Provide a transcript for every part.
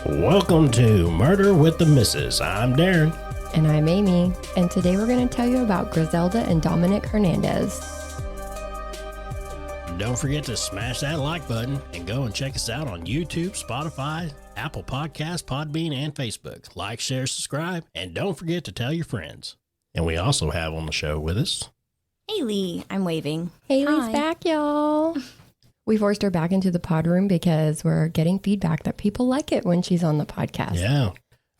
Welcome to Murder with the Missus. I'm Darren. And I'm Amy, and today we're going to tell you about Grizelda and Dominic Hernandez. Don't forget to smash that like button and go and check us out on YouTube, Spotify, Apple Podcasts, Podbean, and Facebook. Like, share, subscribe, and don't forget to tell your friends. And we also have on the show with us Haley. I'm waving. Haley's Hi. back, y'all. We forced her back into the pod room because we're getting feedback that people like it when she's on the podcast. Yeah.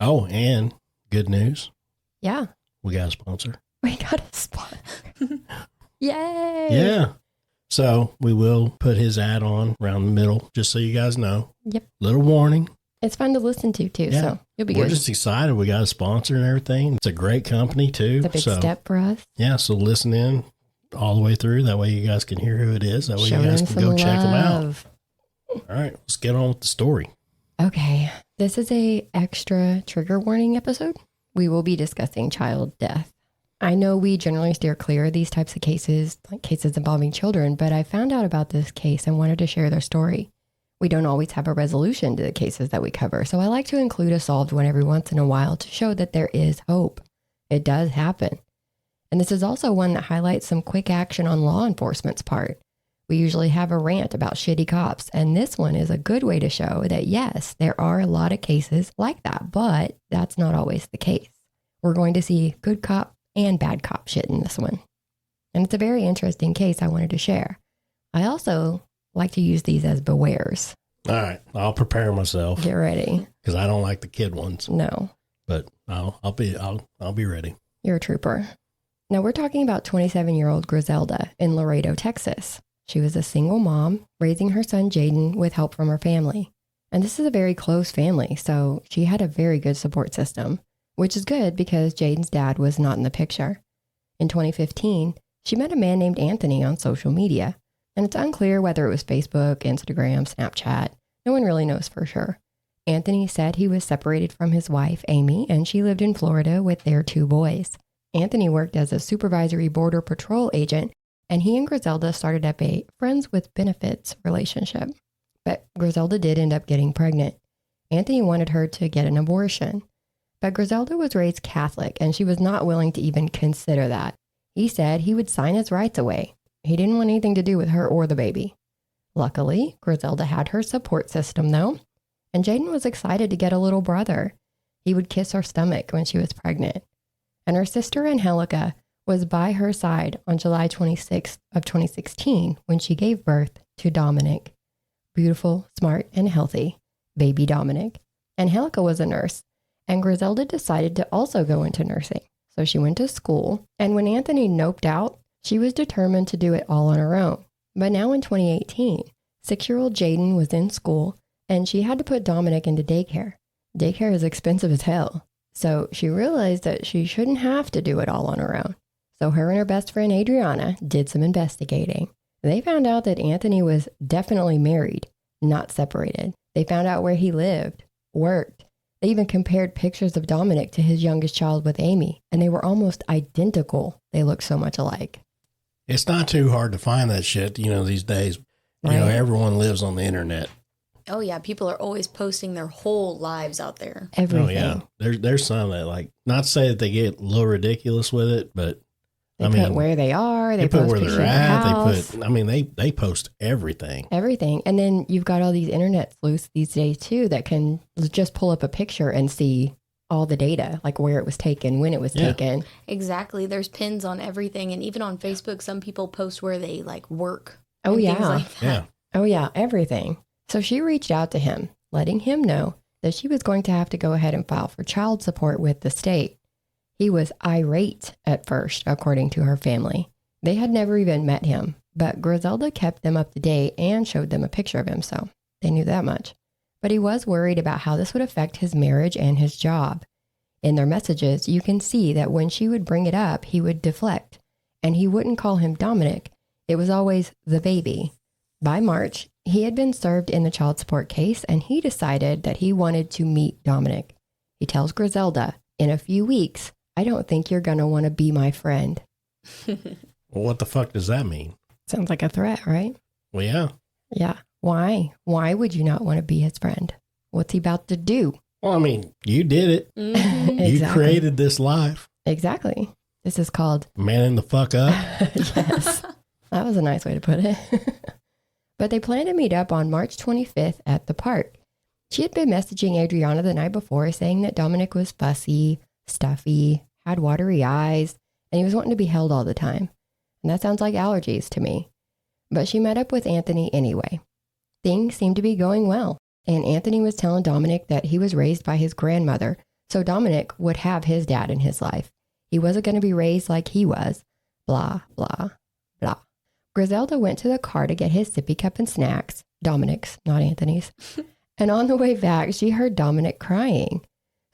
Oh, and good news. Yeah. We got a sponsor. We got a sponsor. Yay. Yeah. So we will put his ad on around the middle, just so you guys know. Yep. Little warning. It's fun to listen to, too, Yeah. so you'll be We're good. just excited. We got a sponsor and everything. It's a great company, too. It's a big step for us. Yeah, so listen in all the way through. That way you guys can hear who it is. That way Show you guys them can some go check them out. love. All right, let's get on with the story. Okay, this is a extra trigger warning episode. We will be discussing child death. I know we generally steer clear of these types of cases, like cases involving children, but I found out about this case and wanted to share their story. We don't always have a resolution to the cases that we cover, so I like to include a solved one every once in a while to show that there is hope. It does happen. And this is also one that highlights some quick action on law enforcement's part. We usually have a rant about shitty cops, and this one is a good way to show that, yes, there are a lot of cases like that, but that's not always the case. We're going to see good cop and bad cop shit in this one. And it's a very interesting case I wanted to share. I also like to use these as bewares. All right, I'll prepare myself Get ready. because I don't like the kid ones, No, but I'll be ready. you're a trooper. Now we're talking about 27-year-old Grizelda in Laredo, Texas. She was a single mom raising her son Jaden with help from her family. And this is a very close family, so she had a very good support system, which is good because Jaden's dad was not in the picture. In 2015, she met a man named Anthony on social media, and it's unclear whether it was Facebook, Instagram, Snapchat. No one really knows for sure. Anthony said he was separated from his wife, Amy, and she lived in Florida with their 2 boys. Anthony worked as a supervisory border patrol agent, and he and Grizelda started up a friends with benefits relationship. But Grizelda did end up getting pregnant. Anthony wanted her to get an abortion. But Grizelda was raised Catholic, and she was not willing to even consider that. He said he would sign his rights away. He didn't want anything to do with her or the baby. Luckily, Grizelda had her support system, though, and Jaden was excited to get a little brother. He would kiss her stomach when she was pregnant. And her sister Angelica was by her side on July 26th of 2016 when she gave birth to Dominic. Beautiful, smart, and healthy baby Dominic. Angelica was a nurse, and Grizelda decided to also go into nursing. So she went to school, and when Anthony noped out, she was determined to do it all on her own. But now in 2018, 6-year-old Jaden was in school, and she had to put Dominic into daycare. Daycare is expensive as hell. So she realized that she shouldn't have to do it all on her own. So her and her best friend Adriana did some investigating. They found out that Anthony was definitely married, not separated. They found out where he lived, worked. They even compared pictures of Dominic to his youngest child with Amy, and they were almost identical. They looked so much alike. It's not too hard to find that shit, these days. Right. Everyone lives on the internet. Oh, yeah. People are always posting their whole lives out there. Everything. Oh, yeah. There's some that, not to say that they get a little ridiculous with it, but They put where they are. They put post where pictures they're of at. their house. They post everything. Everything. And then you've got all these internet sleuths these days too that can just pull up a picture and see all the data, like where it was taken, when it was taken. Exactly. There's pins on everything. And even on Facebook, some people post where they work. Oh, and yeah. things like that. Yeah. Oh, yeah. Everything. So she reached out to him, letting him know that she was going to have to go ahead and file for child support with the state. He was irate at first, according to her family. They had never even met him, but Grizelda kept them up to date and showed them a picture of him, so they knew that much. But he was worried about how this would affect his marriage and his job. In their messages, you can see that when she would bring it up, he would deflect, and he wouldn't call him Dominic. It was always the baby. By March, he had been served in the child support case, and he decided that he wanted to meet Dominic. He tells Grizelda, in a few weeks, I don't think you're going to want to be my friend. Well, what the fuck does that mean? Sounds like a threat, right? Well, yeah. Yeah. Why? Why would you not want to be his friend? What's he about to do? Well, I mean, you did it. Mhm. You Exactly. created this life. Exactly. This is called Manning the fuck up. yes. That was a nice way to put it. But they planned to meet up on March 25th at the park. She had been messaging Adriana the night before saying that Dominic was fussy, stuffy, had watery eyes, and he was wanting to be held all the time. And that sounds like allergies to me. But she met up with Anthony anyway. Things seemed to be going well, and Anthony was telling Dominic that he was raised by his grandmother, so Dominic would have his dad in his life. He wasn't going to be raised like he was. Blah, blah, blah. Grizelda went to the car to get his sippy cup and snacks. Dominic's, not Anthony's. And on the way back, she heard Dominic crying.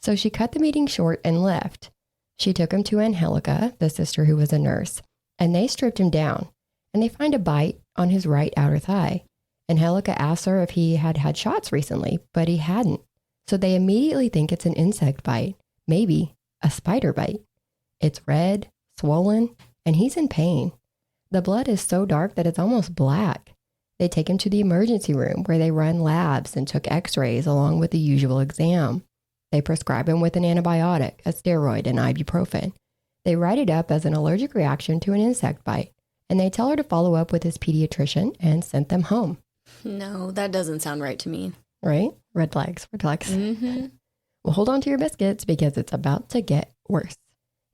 So she cut the meeting short and left. She took him to Angelica, the sister who was a nurse, and they stripped him down. And they find a bite on his right outer thigh. Angelica asks her if he had had shots recently, but he hadn't. So they immediately think it's an insect bite, maybe a spider bite. It's red, swollen, and he's in pain. The blood is so dark that it's almost black. They take him to the emergency room where they run labs and took x-rays along with the usual exam. They prescribe him with an antibiotic, a steroid, and ibuprofen. They write it up as an allergic reaction to an insect bite, and they tell her to follow up with his pediatrician and sent them home. No, that doesn't sound right to me. Right? Red flags, red flags. Mm-hmm. Well, hold on to your biscuits because it's about to get worse.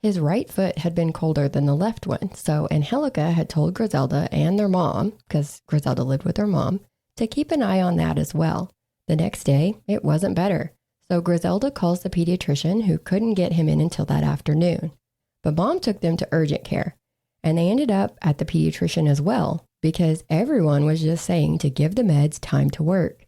His right foot had been colder than the left one, so Angelica had told Grizelda and their mom, because Grizelda lived with her mom, to keep an eye on that as well. The next day, it wasn't better, so Grizelda calls the pediatrician who couldn't get him in until that afternoon. But Mom took them to urgent care, and they ended up at the pediatrician as well, because everyone was just saying to give the meds time to work.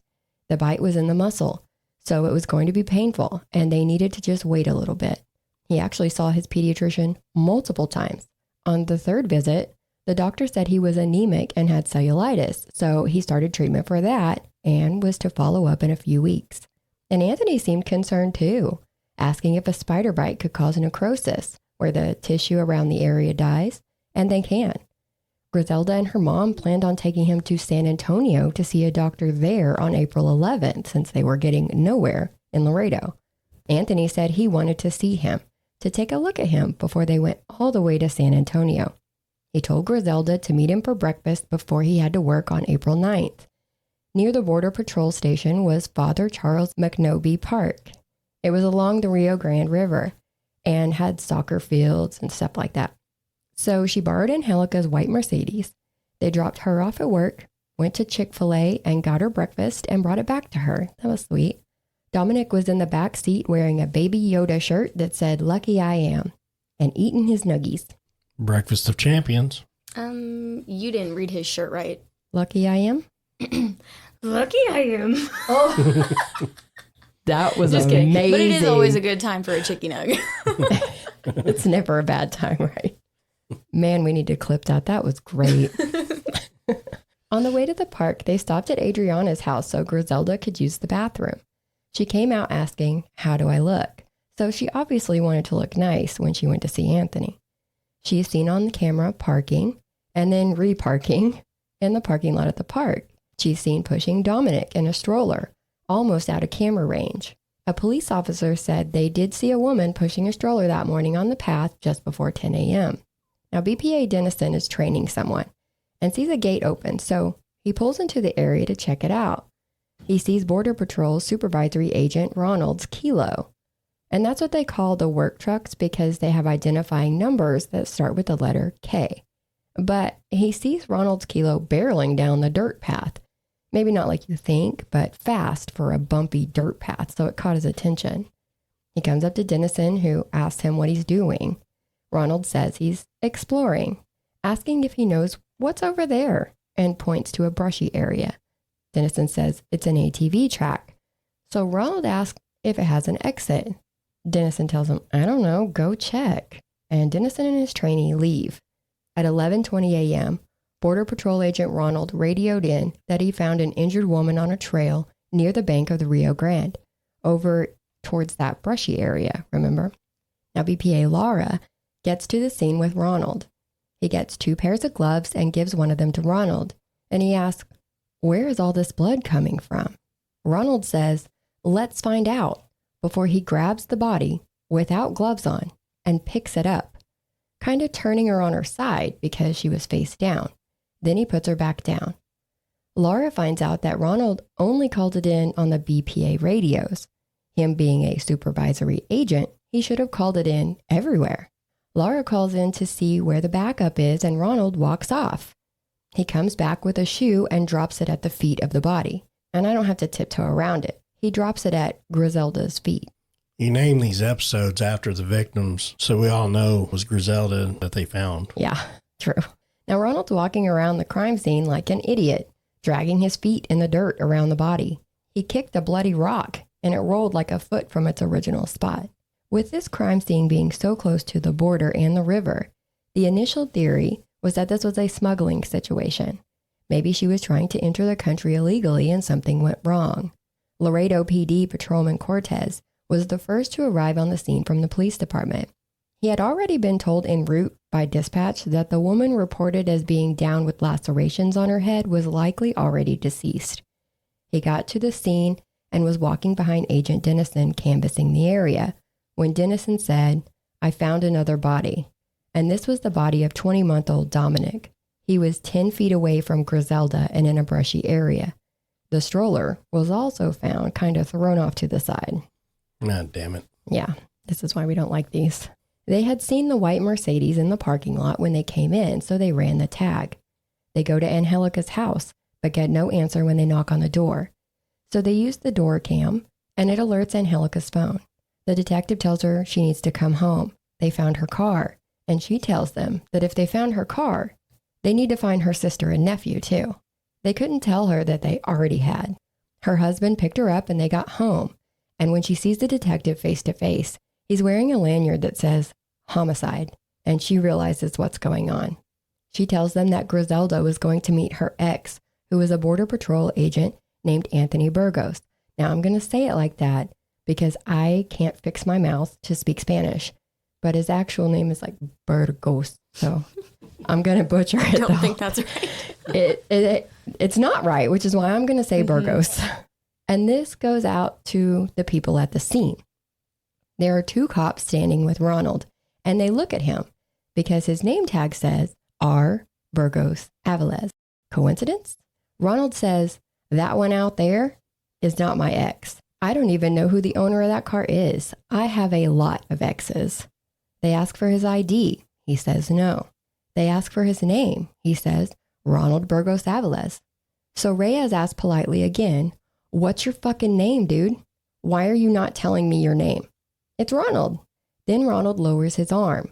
The bite was in the muscle, so it was going to be painful, and they needed to just wait a little bit. He actually saw his pediatrician multiple times. On the third visit, the doctor said he was anemic and had cellulitis, so he started treatment for that and was to follow up in a few weeks. And Anthony seemed concerned too, asking if a spider bite could cause necrosis, where the tissue around the area dies, and they can. Grizelda and her mom planned on taking him to San Antonio to see a doctor there on April 11th, since they were getting nowhere in Laredo. Anthony said he wanted to see him, to take a look at him before they went all the way to San Antonio. He told Grizelda to meet him for breakfast before he had to work on April 9th. Near the Border Patrol station was Father Charles McNoby Park. It was along the Rio Grande River and had soccer fields and stuff like that. So she borrowed Angelica's white Mercedes. They dropped her off at work, went to Chick-fil-A and got her breakfast and brought it back to her. That was sweet. Dominic was in the back seat wearing a Baby Yoda shirt that said, "Lucky I am," and eating his nuggies. Breakfast of champions. You didn't read his shirt right. Lucky I am? Lucky I am. Oh, that was Just amazing. kidding. But it is always a good time for a chicken nugget. It's never a bad time, right? Man, we need to clip that. That was great. On the way to the park, they stopped at Adriana's house so Grizelda could use the bathroom. She came out asking, "How do I look?" So she obviously wanted to look nice when she went to see Anthony. She is seen on the camera parking and then reparking in the parking lot at the park. She's seen pushing Dominic in a stroller, almost out of camera range. A police officer said they did see a woman pushing a stroller that morning on the path just before 10 a.m. Now, BPA Dennison is training someone and sees a gate open, so he pulls into the area to check it out. He sees Border Patrol Supervisory Agent Ronald's Kilo. And that's what they call the work trucks because they have identifying numbers that start with the letter K. But he sees Ronald's Kilo barreling down the dirt path. Maybe not like you think, but fast for a bumpy dirt path, so it caught his attention. He comes up to Dennison, who asks him what he's doing. Ronald says he's exploring, asking if he knows what's over there, and points to a brushy area. Dennison says it's an ATV track. So Ronald asks if it has an exit. Dennison tells him, "I don't know, go check." And Dennison and his trainee leave. At 11:20 a.m., Border Patrol Agent Ronald radioed in that he found an injured woman on a trail near the bank of the Rio Grande, over towards that brushy area, remember? Now BPA Laura gets to the scene with Ronald. He gets 2 pairs of gloves and gives one of them to Ronald. And he asks, "Where is all this blood coming from?" Ronald says, Let's find out, before he grabs the body without gloves on and picks it up, kind of turning her on her side because she was face down. Then he puts her back down. Laura finds out that Ronald only called it in on the BPA radios. Him being a supervisory agent, he should have called it in everywhere. Laura calls in to see where the backup is, and Ronald walks off. He comes back with a shoe and drops it at the feet of the body. And I don't have to tiptoe around it. He drops it at Grizelda's feet. You named these episodes after the victims, so we all know it was Grizelda that they found. Yeah, true. Now Ronald's walking around the crime scene like an idiot, dragging his feet in the dirt around the body. He kicked a bloody rock, and it rolled like a foot from its original spot. With this crime scene being so close to the border and the river, the initial theory was that this was a smuggling situation. Maybe she was trying to enter the country illegally and something went wrong. Laredo PD Patrolman Cortez was the first to arrive on the scene from the police department. He had already been told en route by dispatch that the woman reported as being down with lacerations on her head was likely already deceased. He got to the scene and was walking behind Agent Dennison canvassing the area when Dennison said, "I found another body." And this was the body of 20-month-old Dominic. He was 10 feet away from Grizelda and in a brushy area. The stroller was also found kind of thrown off to the side. God damn it. Yeah, this is why we don't like these. They had seen the white Mercedes in the parking lot when they came in, so they ran the tag. They go to Angelica's house, but get no answer when they knock on the door. So they use the door cam, and it alerts Angelica's phone. The detective tells her she needs to come home. They found her car, and she tells them that if they found her car, they need to find her sister and nephew too. They couldn't tell her that they already had. Her husband picked her up and they got home. And when she sees the detective face to face, he's wearing a lanyard that says homicide, and she realizes what's going on. She tells them that Grizelda was going to meet her ex, who was a Border Patrol agent named Anthony Burgos. Now I'm going to say it like that because I can't fix my mouth to speak Spanish, but his actual name is like Burgos. So I'm going to butcher it. I don't think that's right. It's not right, which is why I'm going to say Burgos. And this goes out to the people at the scene. There are two cops standing with Ronald, and they look at him because his name tag says R. Burgos Avilés. Coincidence? Ronald says, "That one out there is not my ex. I don't even know who the owner of that car is. I have a lot of exes." They ask for his ID. He says no. They ask for his name. He says Ronald Burgos Avilés. So Reyes asks politely again, "What's your fucking name, dude? Why are you not telling me your name?" "It's Ronald." Then Ronald lowers his arm.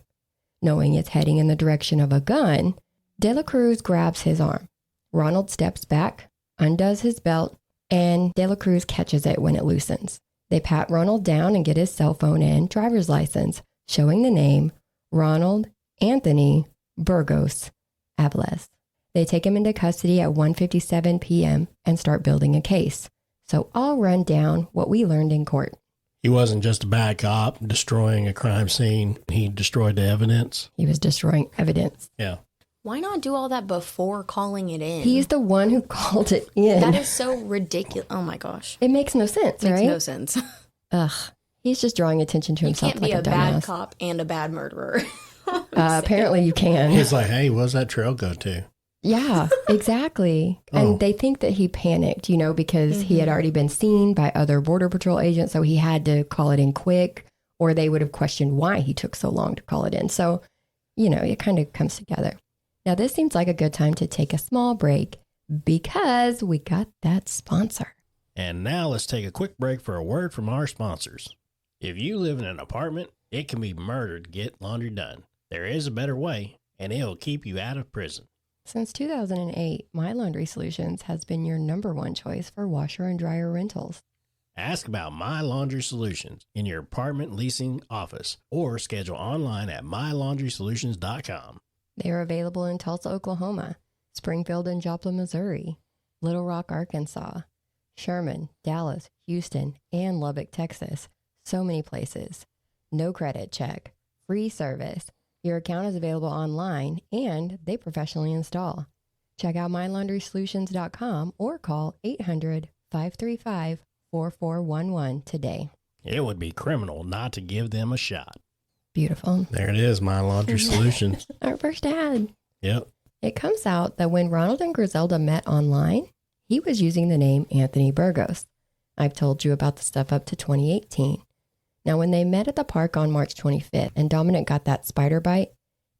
Knowing it's heading in the direction of a gun, De La Cruz grabs his arm. Ronald steps back, undoes his belt, and De La Cruz catches it when it loosens. They pat Ronald down and get his cell phone and driver's license, showing the name Ronald Anthony Burgos Avilés. They take him into custody at 1:57 p.m. and start building a case. So I'll run down what we learned in court. He wasn't just a bad cop destroying a crime scene. He destroyed the evidence. He was destroying evidence. Yeah. Why not do all that before calling it in? He's the one who called it in. That is so ridiculous. Oh my gosh. It makes no sense, right? Makes no sense. Ugh. He's just drawing attention to himself You can't like be a dumbass. bad cop and a bad murderer. Apparently you can. He's like, "Hey, where's that trail go to?" Yeah, exactly. And they think that he panicked, because he had already been seen by other Border Patrol agents, so he had to call it in quick, or they would have questioned why he took so long to call it in. So, it kind of comes together. Now, this seems like a good time to take a small break because we got that sponsor. And now let's take a quick break for a word from our sponsors. If you live in an apartment, it can be murder to get laundry done. There is a better way, and it will keep you out of prison. Since 2008, My Laundry Solutions has been your number one choice for washer and dryer rentals. Ask about My Laundry Solutions in your apartment leasing office or schedule online at mylaundrysolutions.com. They are available in Tulsa, Oklahoma, Springfield and Joplin, Missouri, Little Rock, Arkansas, Sherman, Dallas, Houston, and Lubbock, Texas. So many places. No credit check, free service. Your account is available online, and they professionally install. Check out mylaundrysolutions.com or call 4411 today. It would be criminal not to give them a shot. Beautiful. There it is, My Laundry Solutions. Our first ad. Yep. It comes out that when Ronald and Grizelda met online, he was using the name Anthony Burgos. I've told you about the stuff up to 2018. Now, when they met at the park on March 25th and Dominic got that spider bite,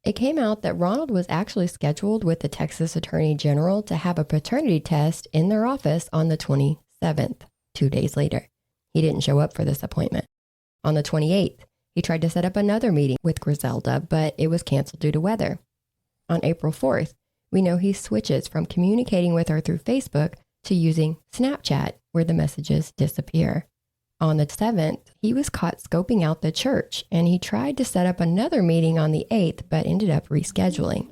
it came out that Ronald was actually scheduled with the Texas Attorney General to have a paternity test in their office on the 27th, 2 days later. He didn't show up for this appointment. On the 28th, he tried to set up another meeting with Grizelda, but it was canceled due to weather. On April 4th, we know he switches from communicating with her through Facebook to using Snapchat, where the messages disappear. On the 7th, he was caught scoping out the church, and he tried to set up another meeting on the 8th, but ended up rescheduling.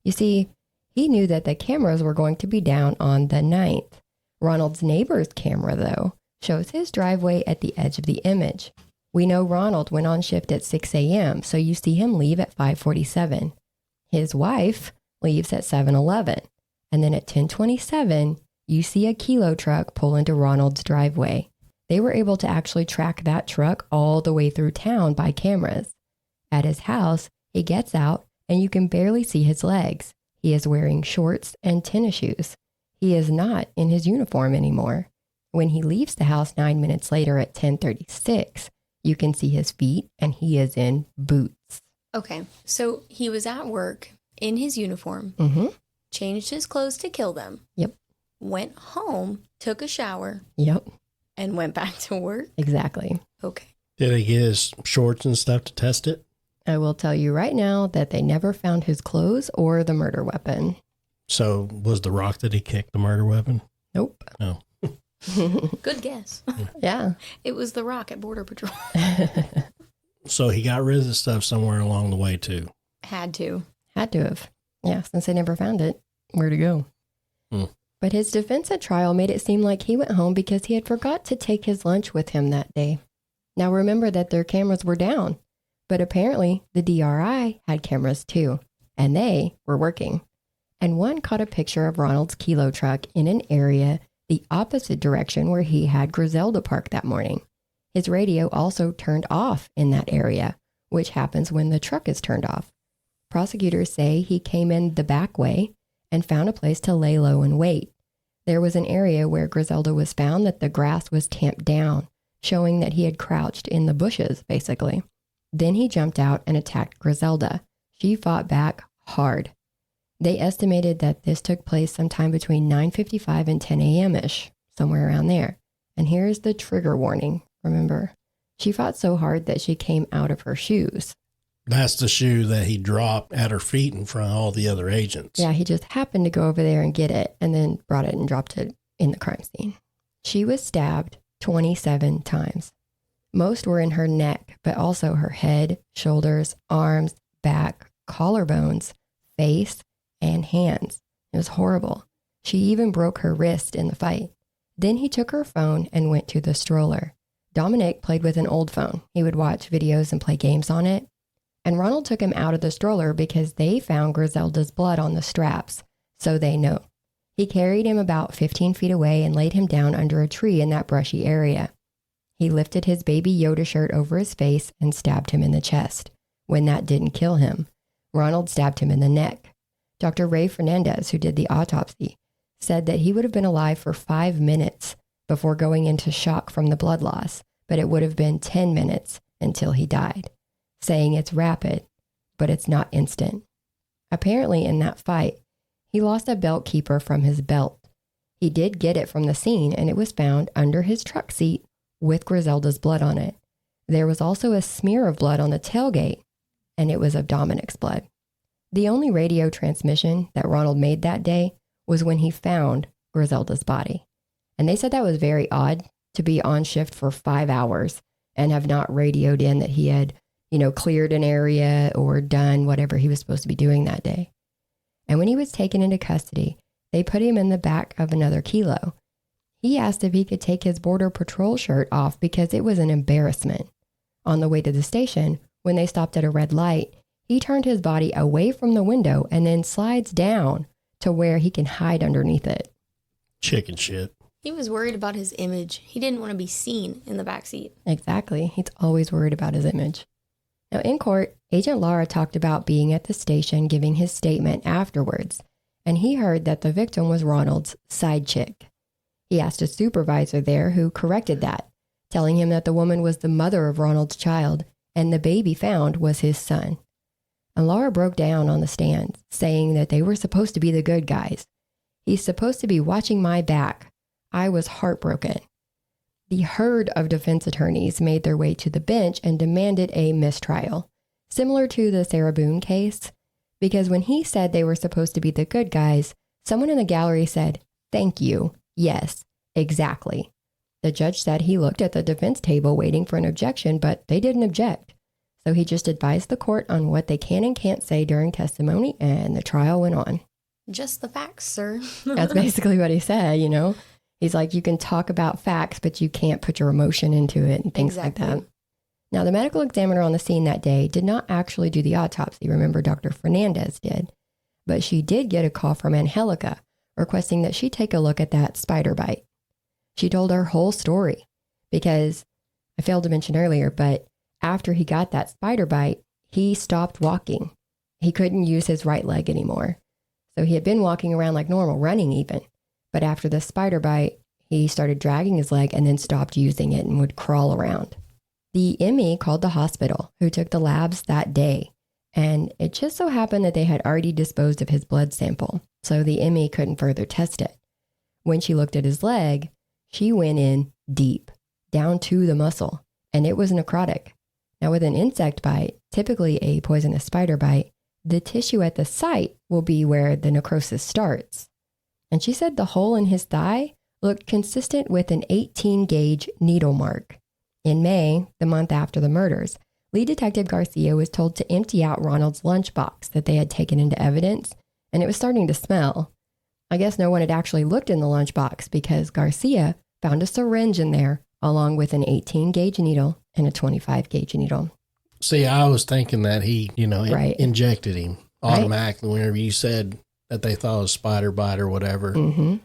You see, he knew that the cameras were going to be down on the 9th. Ronald's neighbor's camera, though, shows his driveway at the edge of the image. We know Ronald went on shift at 6 a.m., so you see him leave at 5:47. His wife leaves at 7:11, and then at 10:27, you see a kilo truck pull into Ronald's driveway. They were able to actually track that truck all the way through town by cameras. At his house, he gets out, and you can barely see his legs. He is wearing shorts and tennis shoes. He is not in his uniform anymore. When he leaves the house 9 minutes later at 10:36, you can see his feet, and he is in boots. Okay, so he was at work in his uniform, changed his clothes to kill them. Yep. Went home, took a shower. Yep. And went back to work? Exactly. Okay. Did he get his shorts and stuff to test it? I will tell you right now that they never found his clothes or the murder weapon. So was the rock that he kicked the murder weapon? Nope. No. Good guess. Yeah. It was the rock at Border Patrol. So he got rid of the stuff somewhere along the way, too. Had to. Had to have. Yeah, since they never found it. Where'd it go? But his defense at trial made it seem like he went home because he had forgot to take his lunch with him that day. Now remember that their cameras were down, but apparently the DRI had cameras too, and they were working. And one caught a picture of Ronald's kilo truck in an area the opposite direction where he had Grizelda parked that morning. His radio also turned off in that area, which happens when the truck is turned off. Prosecutors say he came in the back way and found a place to lay low and wait. There was an area where Grizelda was found that the grass was tamped down, showing that he had crouched in the bushes, basically. Then he jumped out and attacked Grizelda. She fought back hard. They estimated that this took place sometime between 9:55 and 10 a.m.-ish, somewhere around there. And here's the trigger warning, remember? She fought so hard that she came out of her shoes. That's the shoe that he dropped at her feet in front of all the other agents. Yeah, he just happened to go over there and get it and then brought it and dropped it in the crime scene. She was stabbed 27 times. Most were in her neck, but also her head, shoulders, arms, back, collarbones, face, and hands. It was horrible. She even broke her wrist in the fight. Then he took her phone and went to the stroller. Dominic played with an old phone. He would watch videos and play games on it. And Ronald took him out of the stroller because they found Grizelda's blood on the straps, so they know. He carried him about 15 feet away and laid him down under a tree in that brushy area. He lifted his baby Yoda shirt over his face and stabbed him in the chest. When that didn't kill him, Ronald stabbed him in the neck. Dr. Ray Fernandez, who did the autopsy, said that he would have been alive for 5 minutes before going into shock from the blood loss, but it would have been 10 minutes until he died, saying it's rapid, but it's not instant. Apparently in that fight, he lost a belt keeper from his belt. He did get it from the scene, and it was found under his truck seat with Grizelda's blood on it. There was also a smear of blood on the tailgate, and it was of Dominic's blood. The only radio transmission that Ronald made that day was when he found Grizelda's body. And they said that was very odd to be on shift for 5 hours and have not radioed in that he had, cleared an area or done whatever he was supposed to be doing that day. And when he was taken into custody, they put him in the back of another kilo. He asked if he could take his Border Patrol shirt off because it was an embarrassment. On the way to the station, when they stopped at a red light, he turned his body away from the window and then slides down to where he can hide underneath it. Chicken shit. He was worried about his image. He didn't want to be seen in the backseat. Exactly. He's always worried about his image. Now, in court, Agent Lara talked about being at the station giving his statement afterwards, and he heard that the victim was Ronald's side chick. He asked a supervisor there who corrected that, telling him that the woman was the mother of Ronald's child and the baby found was his son. And Lara broke down on the stand, saying that they were supposed to be the good guys. He's supposed to be watching my back. I was heartbroken. The herd of defense attorneys made their way to the bench and demanded a mistrial, similar to the Sarah Boone case, because when he said they were supposed to be the good guys, someone in the gallery said, "Thank you. Yes, exactly." The judge said he looked at the defense table waiting for an objection, but they didn't object. So he just advised the court on what they can and can't say during testimony, and the trial went on. Just the facts, sir. That's basically what he said, you know. He's like, you can talk about facts, but you can't put your emotion into it and things like that. Now, the medical examiner on the scene that day did not actually do the autopsy. Remember, Dr. Hernandez did. But she did get a call from Angelica requesting that she take a look at that spider bite. She told her whole story because I failed to mention earlier, but after he got that spider bite, he stopped walking. He couldn't use his right leg anymore. So he had been walking around like normal, running even. But after the spider bite, he started dragging his leg and then stopped using it and would crawl around. The ME called the hospital, who took the labs that day. And it just so happened that they had already disposed of his blood sample, so the ME couldn't further test it. When she looked at his leg, she went in deep, down to the muscle, and it was necrotic. Now, with an insect bite, typically a poisonous spider bite, the tissue at the site will be where the necrosis starts. And she said the hole in his thigh looked consistent with an 18-gauge needle mark. In May, the month after the murders, lead detective Garcia was told to empty out Ronald's lunchbox that they had taken into evidence, and it was starting to smell. I guess no one had actually looked in the lunchbox because Garcia found a syringe in there, along with an 18-gauge needle and a 25-gauge needle. See, I was thinking that he, Right. injected him automatically whenever you said that they thought it was spider bite or whatever. Mm-hmm.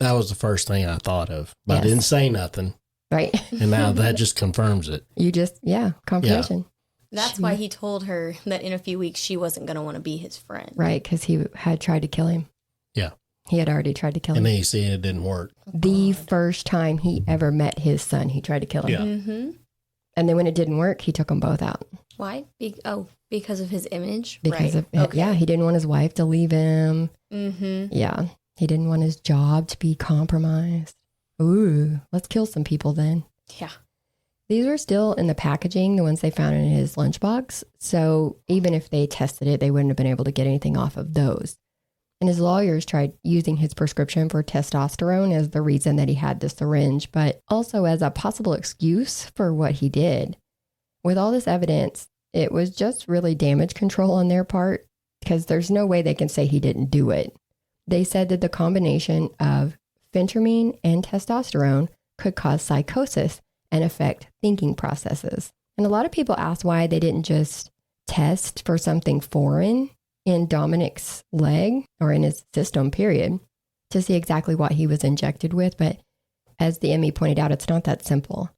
That was the first thing I thought of. But Yes. I didn't say nothing. Right. And now that just confirms it. You just, confirmation. That's why he told her that in a few weeks she wasn't going to want to be his friend. Right, because he had tried to kill him. Yeah. He had already tried to kill him. And then you see it didn't work. The first time he ever met his son, he tried to kill him. Yeah. Mm-hmm. And then when it didn't work, he took them both out. Why? Because of his image? Because right. of he didn't want his wife to leave him. Mm-hmm. Yeah. He didn't want his job to be compromised. Ooh, let's kill some people then. Yeah. These were still in the packaging, the ones they found in his lunchbox. So even if they tested it, they wouldn't have been able to get anything off of those. And his lawyers tried using his prescription for testosterone as the reason that he had the syringe, but also as a possible excuse for what he did. With all this evidence, it was just really damage control on their part because there's no way they can say he didn't do it. They said that the combination of phentermine and testosterone could cause psychosis and affect thinking processes. And a lot of people ask why they didn't just test for something foreign in Dominic's leg or in his system, period, to see exactly what he was injected with. But as the ME pointed out, it's not that simple.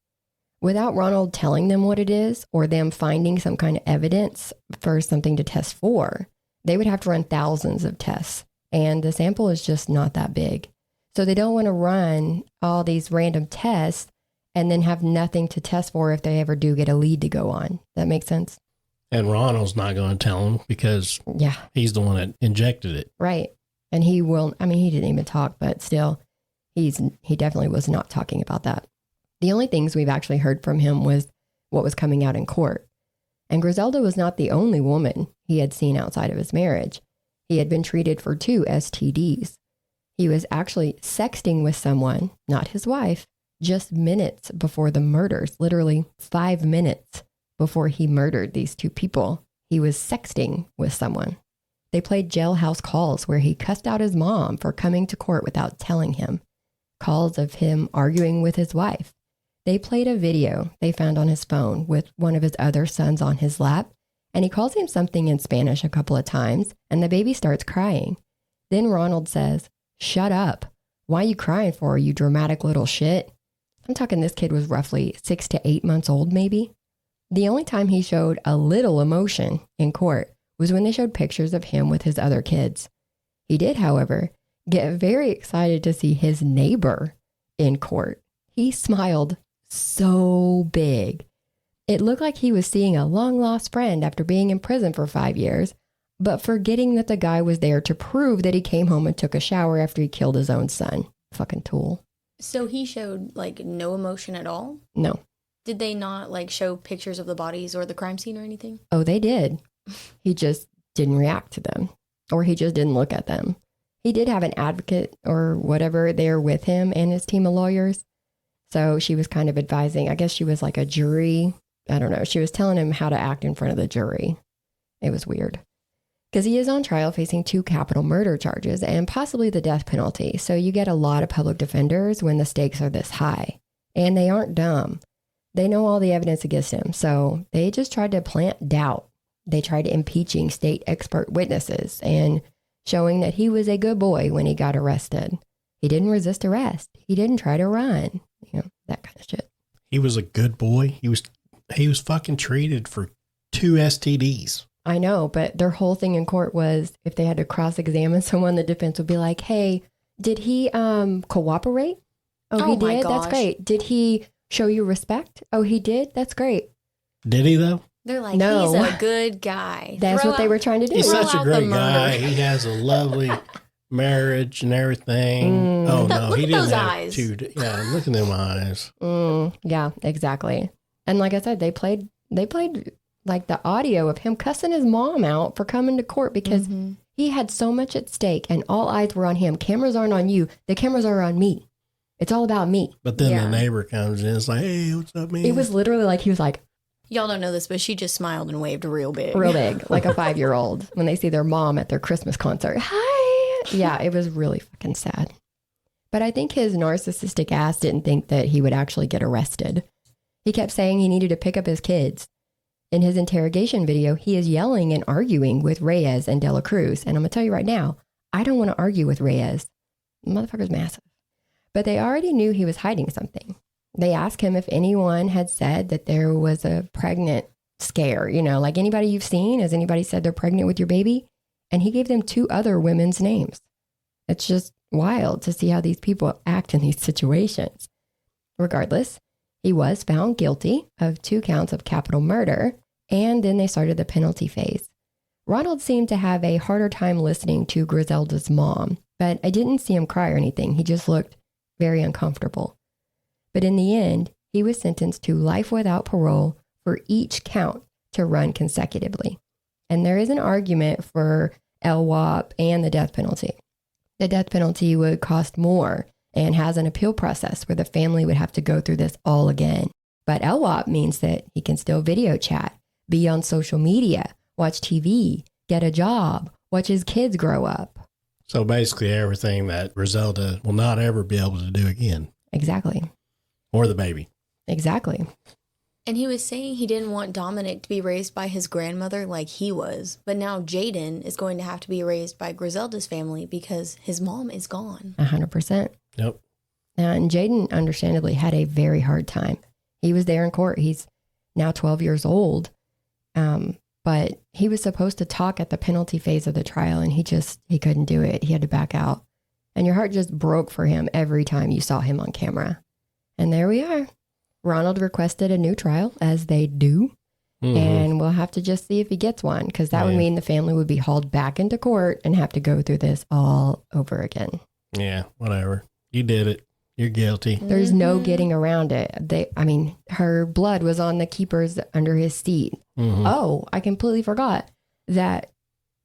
Without Ronald telling them what it is or them finding some kind of evidence for something to test for, they would have to run thousands of tests. And the sample is just not that big. So they don't want to run all these random tests and then have nothing to test for if they ever do get a lead to go on. That makes sense? And Ronald's not going to tell him because he's the one that injected it. Right. And he will, he didn't even talk, but still, he definitely was not talking about that. The only things we've actually heard from him was what was coming out in court. And Grizelda was not the only woman he had seen outside of his marriage. He had been treated for 2 STDs. He was actually sexting with someone, not his wife, just minutes before the murders, literally 5 minutes before he murdered these 2 people. He was sexting with someone. They played jailhouse calls where he cussed out his mom for coming to court without telling him. Calls of him arguing with his wife. They played a video they found on his phone with one of his other sons on his lap, and he calls him something in Spanish a couple of times, and the baby starts crying. Then Ronald says, "Shut up," Why are you crying for, you dramatic little shit? I'm talking this kid was roughly 6 to 8 months old, maybe. The only time he showed a little emotion in court was when they showed pictures of him with his other kids. He did, however, get very excited to see his neighbor in court. He smiled so big. It looked like he was seeing a long-lost friend after being in prison for 5 years, but forgetting that the guy was there to prove that he came home and took a shower after he killed his own son. Fucking tool. So he showed, like, no emotion at all? No. Did they not, like, show pictures of the bodies or the crime scene or anything? Oh, they did. He just didn't react to them, or he just didn't look at them. He did have an advocate or whatever there with him and his team of lawyers. So she was kind of advising, I guess she was like a jury. I don't know. She was telling him how to act in front of the jury. It was weird. Because he is on trial facing 2 capital murder charges and possibly the death penalty. So you get a lot of public defenders when the stakes are this high. And they aren't dumb. They know all the evidence against him. So they just tried to plant doubt. They tried impeaching state expert witnesses and showing that he was a good boy when he got arrested. He didn't resist arrest. He didn't try to run. You know, that kind of shit. He was a good boy. He was fucking treated for 2 STDs. I know, but their whole thing in court was if they had to cross-examine someone, the defense would be like, hey, did he cooperate? Oh, he did? Gosh. That's great. Did he show you respect? Oh, he did? That's great. Did he, though? They're like, No. He's a good guy. That's what they were trying to do. He's Throw such a out the great murder. guy. He has a lovely marriage and everything. Oh, Look at no. look He at didn't those have eyes. Yeah, look at them eyes. Yeah, exactly. And like I said, they played like the audio of him cussing his mom out for coming to court because he had so much at stake and all eyes were on him. Cameras aren't on you. The cameras are on me. It's all about me. But then Yeah. the neighbor comes in. It's like, hey, what's up, man? It was literally like he was like Y'all don't know this, but she just smiled and waved real big. real big, like a 5-year-old when they see their mom at their Christmas concert. Hi. Yeah, it was really fucking sad. But I think his narcissistic ass didn't think that he would actually get arrested. He kept saying he needed to pick up his kids. In his interrogation video, he is yelling and arguing with Reyes and De La Cruz. And I'm going to tell you right now, I don't want to argue with Reyes. The motherfucker's massive. But they already knew he was hiding something. They asked him if anyone had said that there was a pregnant scare, you know, like anybody you've seen, has anybody said they're pregnant with your baby? And he gave them 2 other women's names. It's just wild to see how these people act in these situations. Regardless, he was found guilty of 2 counts of capital murder, and then they started the penalty phase. Ronald seemed to have a harder time listening to Grizelda's mom, but I didn't see him cry or anything. He just looked very uncomfortable. But in the end, he was sentenced to life without parole for each count to run consecutively. And there is an argument for LWOP and the death penalty. The death penalty would cost more and has an appeal process where the family would have to go through this all again. But LWOP means that he can still video chat, be on social media, watch TV, get a job, watch his kids grow up. So basically everything that Grizelda will not ever be able to do again. Exactly. Or the baby. Exactly. And he was saying he didn't want Dominic to be raised by his grandmother like he was. But now Jaden is going to have to be raised by Grizelda's family because his mom is gone. 100%. Yep. And Jaden understandably had a very hard time. He was there in court. He's now 12 years old. But he was supposed to talk at the penalty phase of the trial and he couldn't do it. He had to back out. And your heart just broke for him every time you saw him on camera. And there we are. Ronald requested a new trial, as they do. And we'll have to just see if he gets one, because that would mean the family would be hauled back into court and have to go through this all over again. Yeah, whatever. You did it. You're guilty. There's no getting around it. Her blood was on the keepers under his seat. Oh, I completely forgot that.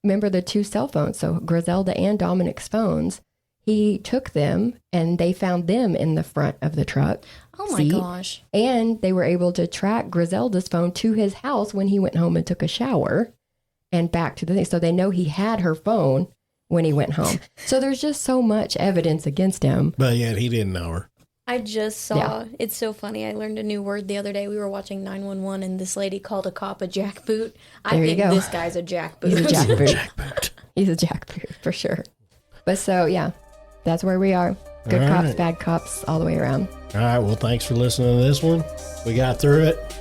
Remember the 2 cell phones? So Grizelda and Dominic's phones. He took them and they found them in the front of the truck. Oh my gosh. And they were able to track Grizelda's phone to his house when he went home and took a shower and back to the thing. So they know he had her phone when he went home. So there's just so much evidence against him. But yet he didn't know her. I just saw, It's so funny. I learned a new word the other day. We were watching 911 and this lady called a cop a jackboot. I think this guy's a jackboot. He's a jackboot. He's a jackboot for sure. But so, yeah, that's where we are. Good All cops, right. bad cops, all the way around. All right. Well, thanks for listening to this one. We got through it.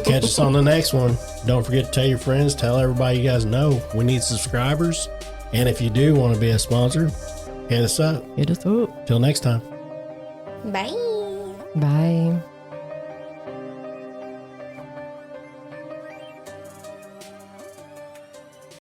Catch us on the next one. Don't forget to tell your friends, tell everybody you guys know. We need subscribers. And if you do want to be a sponsor, hit us up. Hit us up. Till next time. Bye. Bye.